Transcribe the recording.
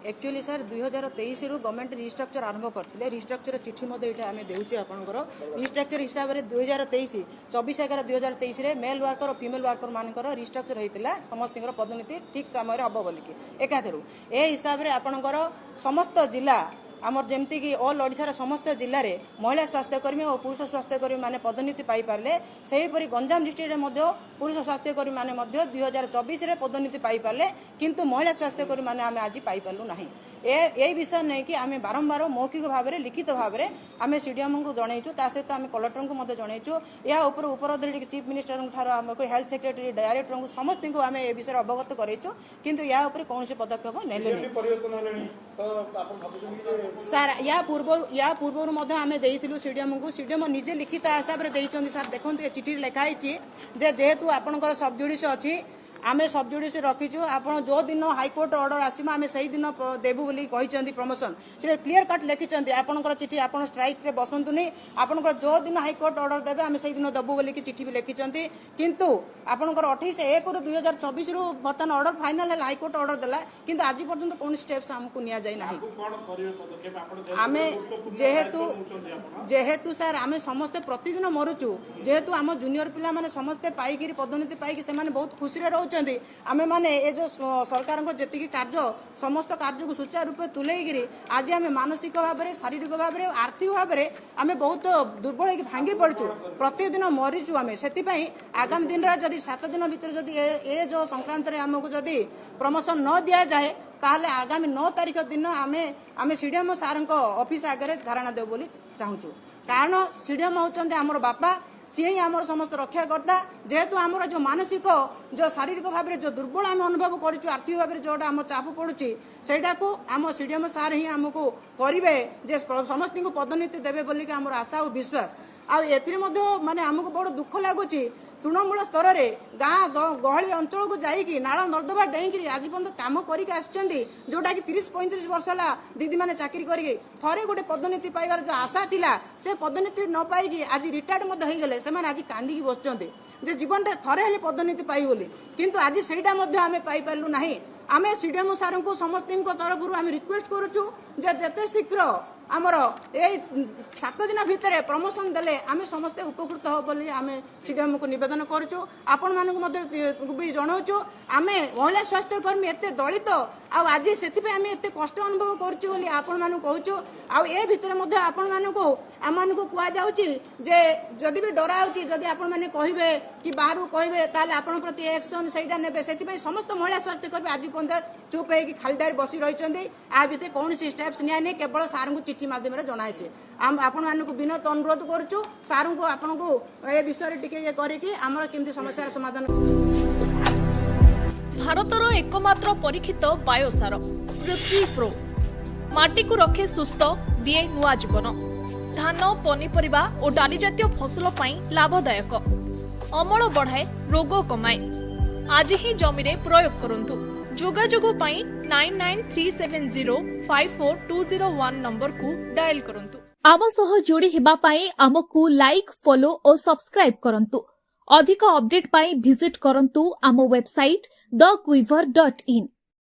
actually sir 2023 रु government restructure आरंभ करते रिस्ट्रक्चर चिठी आम देचे आपंकर रिस्ट्रक्चर हिसाब से 2023 24/11/2023 मेल वर्कर और फीमेल वर्कर मानकर रिस्ट्रक्चर होता समस्त पदोन्नति ठीक समय हम बोलिकी एकाथरू ए हिसाब से आपंकर समस्त जिला आमर जमती कि ऑल ओडिशार समस्त जिले में महिला स्वास्थ्यकर्मी और पुरुष स्वास्थ्यकर्मी माने पदोन्नति पाई पारे सेहीपरि गंजाम डिस्ट्रिक्ट में पुरुष स्वास्थ्यकर्मी माने 2024 रे पदोन्नति पाई पारे किंतु महिला स्वास्थ्यकर्मी माने आमे आज पाई पारलु नाही ए विषय नहीं कि आमे बारंबार मौखिक भाव में लिखित भाव में आमे सीडीएम को जनइचु ता सहित आमे कलेक्टर को जनइचु या ऊपर chief minister health secretary director को समस्त को आमे ए विषय अवगत करइचु किंतु या ऊपर कौन पदक्षेप नेले सर या पूर्व आमे देइतिलु सीडीएम को सीडीएम निजे लिखित हिसाब से देइचंदी सर देखंतु ए चिठी लिखाई जेहेतु आपनकर सब जुडिस अछि आमे सब जुडिस रखीचु आपण जो दिन हाईकोर्ट ऑर्डर आसीमा आमे सही दिन देबु बोली कहिचंदी प्रमोशन से क्लियर कट लिखिचंदी आपनकर चिठी आपण स्ट्राइक रे बसंतुनी आपनकर जो दिन हाईकोर्ट ऑर्डर देबे आमे सही दिन दबु बोली कि चिठी भी लिखिचंदी किंतु आपनकर 28/1/2024 रु बर्तन ऑर्डर फाइनल है हाईकोर्ट ऑर्डर देला किंतु आज पर्यंत कोन स्टेप्स हमको निया जाय नाही आमे जेहेतु सर आमे समस्त प्रतिदिन मरुचु जेहेतु आम जूनियर पिला माने समस्त पाइकी पदोन्नति पाइकी से माने बहुत खुशी रे आमे माने ए जो सरकार को जेतिकी कार्य समस्त कार्य को सुचारू रूपे तुलेगिरी आज आमे मानसिक भाव में शारीरिक भाव में आर्थिक भाव में आमे बहुत दुर्बल होगी भांगी पड़चु प्रतिदिन मरीचु आमे सेति पई आगामी दिन रे जदी 7 दिन भीतर जदी ए जो संक्रांत रे हमको जदी प्रमोशन न दिया जाए ताले आगामी 9 तारिख दिन आमे सीडीएम सार ऑफिस आगे धारणा देव बोली चाहूँ कारण सीडीएम होचंदे हमर बापा सी ही आमर समस्त रक्षा करता जेहेतु आमर जो मानसिक जो शारीरिक भाव में जो दुर्बल आम अनुभव करूँ आर्थिक भाव में जोटा आम चाप पड़ुची सेटा को आम सीडीएम सार ही आमको करेंगे जे समस्त को पदोन्नति देवे बोलिक आमर आशा और विश्वास आने आमको बड़ दुख लगुच तृणमूल स्तर में गाँ गहली अंचल को जाइकी नाल नर्दमा डेईकी आज पर्यटन कम करके जोटा कि 30-35 वर्ष है दीदी मैंने चाकरी करके थरे गोटे पदोन्नति पाइबार जो आशा थिला से पदोन्नति न पाई आज रिटायर्ड होगले से आज कांदिकी बसुँच जे जीवन में थरे हेले पदोन्नति पाई बोली किंतु आज सेटा आम पाइलु ना आम सीडीएम सार को समस्त तरफ आम रिक्वेस्ट करुचु जेते शीघ्र आमर ए 7 दिन भितर प्रमोशन देले आम समस्ते उपकृत हो बोली आम सीडीएम को निवेदन करुचु आपण मानक भी जनाऊँ आम महिला स्वास्थ्यकर्मी एत दलित आज से आम एत कष्ट अनुभव करुचु बोली आपण मानक कहूँ आ भितर आपण मानक आम कहुचे जे जदि भी डराऊँच जदि आपण मैंने कहे कि बाहर कहे ताले आपण प्रति एक्शन से ने समस्त महिला स्वास्थ्यकर्मी आज पर्यटन चुप हो खालीदार बसी रही भितर कौन स्टेप्स नि केवल सार को चिठी माध्यम जनाइछे आपण मानक विनत अनुरोध करुचु सार को आपण को ए विषय टिके करके आमर केमती समस्या समाधान भारतर एकमात्र परीक्षित बायोसार पृथ्वी प्रो माटी को रखे सुस्थ दिए नुआ जीवन धान पनीपरिबा और डाली जातीय फसल पाई लाभदायक अमल बढ़ाए रोग कमाए आज ही जमीरे प्रयोग करंतु जोगाजोग पाई 9937054201 नंबर को डायल करंतु आम सह जोड़ी हेबा पाई आमको लाइक फॉलो और सब्सक्राइब करंतु अधिक अपडेट पाई विजिट करंतु आम वेबसाइट thequiver.in